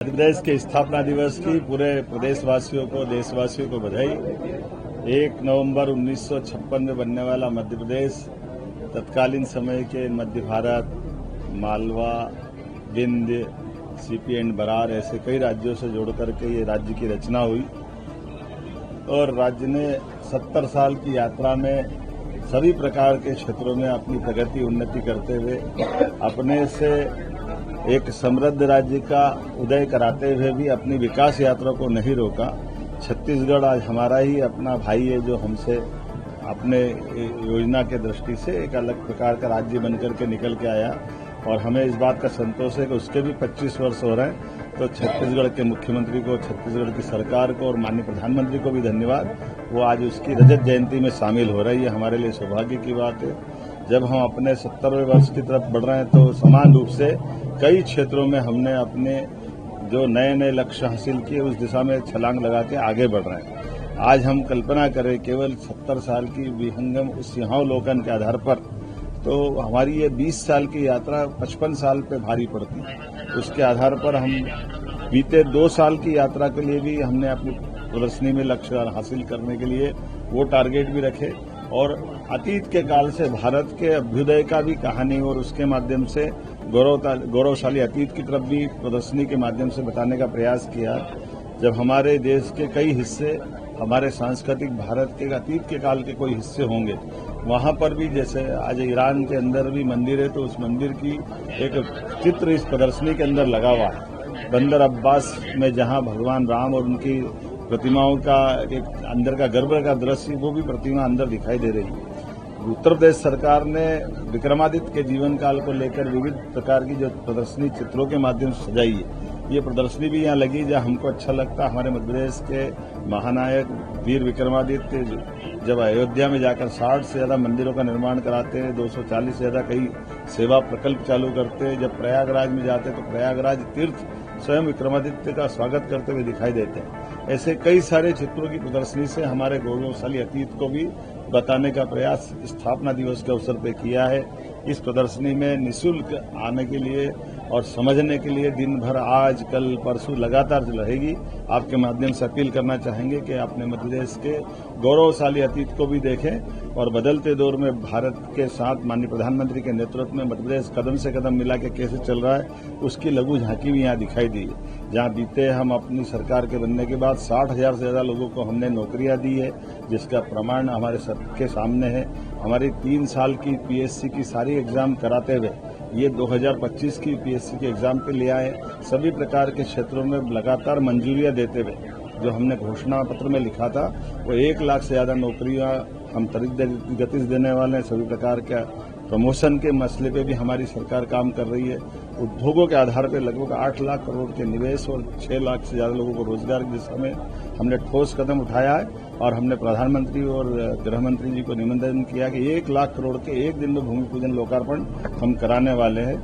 मध्य प्रदेश के स्थापना दिवस की पूरे प्रदेशवासियों को, देशवासियों को बधाई। 1 नवंबर 1956 में बनने वाला मध्य प्रदेश तत्कालीन समय के मध्य भारत, मालवा, विंध्य, सीपी एंड बरार ऐसे कई राज्यों से जोड़ करके ये राज्य की रचना हुई और राज्य ने 70 साल की यात्रा में सभी प्रकार के क्षेत्रों में अपनी प्रगति उन्नति करते हुए अपने से एक समृद्ध राज्य का उदय कराते हुए भी अपनी विकास यात्रा को नहीं रोका। छत्तीसगढ़ आज हमारा ही अपना भाई है जो हमसे अपने योजना के दृष्टि से एक अलग प्रकार का राज्य बनकर के निकल के आया और हमें इस बात का संतोष है कि उसके भी 25 वर्ष हो रहे हैं। तो छत्तीसगढ़ के मुख्यमंत्री को, छत्तीसगढ़ की सरकार को और माननीय प्रधानमंत्री को भी धन्यवाद। वो आज उसकी रजत जयंती में शामिल हो रही है, हमारे लिए सौभाग्य की बात है। जब हम अपने 70वें वर्ष की तरफ बढ़ रहे हैं तो समान रूप से कई क्षेत्रों में हमने अपने जो नए नए लक्ष्य हासिल किए उस दिशा में छलांग लगा के आगे बढ़ रहे हैं। आज हम कल्पना करें केवल 70 साल की विहंगम उस सिंहावलोकन के आधार पर तो हमारी ये 20 साल की यात्रा 55 साल पे भारी पड़ती है। उसके आधार पर हम बीते 2 साल की यात्रा के लिए भी हमने अपनी प्रदर्शनी में लक्ष्य हासिल करने के लिए वो टारगेट भी रखे और अतीत के काल से भारत के अभ्युदय का भी कहानी और उसके माध्यम से गौरवशाली अतीत की तरफ भी प्रदर्शनी के माध्यम से बताने का प्रयास किया। जब हमारे देश के कई हिस्से हमारे सांस्कृतिक भारत के अतीत के काल के कोई हिस्से होंगे, वहां पर भी जैसे आज ईरान के अंदर भी मंदिर है तो उस मंदिर की एक चित्र इस प्रदर्शनी के अंदर लगा हुआ है। बंदर अब्बास में जहां भगवान राम और उनकी प्रतिमाओं का एक अंदर का गर्भ का दृश्य, वो भी प्रतिमा अंदर दिखाई दे रही है। उत्तर प्रदेश सरकार ने विक्रमादित्य के जीवन काल को लेकर विविध प्रकार की जो प्रदर्शनी चित्रों के माध्यम से सजाई है, ये प्रदर्शनी भी यहाँ लगी जहाँ हमको अच्छा लगता। हमारे मध्य प्रदेश के महानायक वीर विक्रमादित्य जब अयोध्या में जाकर 60 से ज्यादा मंदिरों का निर्माण कराते हैं, 240 से ज्यादा कई सेवा प्रकल्प चालू करते हैं, जब प्रयागराज में जाते हैं तो प्रयागराज तीर्थ स्वयं विक्रमादित्य का स्वागत करते हुए दिखाई देते हैं। ऐसे कई सारे चित्रों की प्रदर्शनी से हमारे गौरवशाली अतीत को भी बताने का प्रयास स्थापना दिवस के अवसर पर किया है। इस प्रदर्शनी में निःशुल्क आने के लिए और समझने के लिए दिन भर आज कल परसों लगातार रहेगी। आपके माध्यम से अपील करना चाहेंगे कि अपने मध्य प्रदेश के गौरवशाली अतीत को भी देखें और बदलते दौर में भारत के साथ माननीय प्रधानमंत्री के नेतृत्व में मध्य प्रदेश कदम से कदम मिला के कैसे चल रहा है उसकी लघु झांकी भी यहाँ दिखाई दी है। जहाँ बीते हम अपनी सरकार के बनने के बाद 60,000 से ज्यादा लोगों को हमने नौकरियां दी है, जिसका प्रमाण हमारे सबके सामने है। हमारी 3 साल की पीएससी की सारी एग्जाम कराते हुए ये 2025 की पीएससी के एग्जाम पे ले आए। सभी प्रकार के क्षेत्रों में लगातार मंजूरियां देते हुए जो हमने घोषणा पत्र में लिखा था वो 1 लाख से ज्यादा नौकरियां हम त्वरित गति से देने वाले हैं। सभी प्रकार के प्रमोशन के मसले पे भी हमारी सरकार काम कर रही है। उद्योगों के आधार पर लगभग 8 लाख करोड़ के निवेश और 6 लाख से ज्यादा लोगों को रोजगार की दिशा में हमने ठोस कदम उठाया है और हमने प्रधानमंत्री और गृह मंत्री जी को निमंत्रण किया कि 1 लाख करोड़ के एक दिन में भूमि पूजन लोकार्पण हम कराने वाले हैं।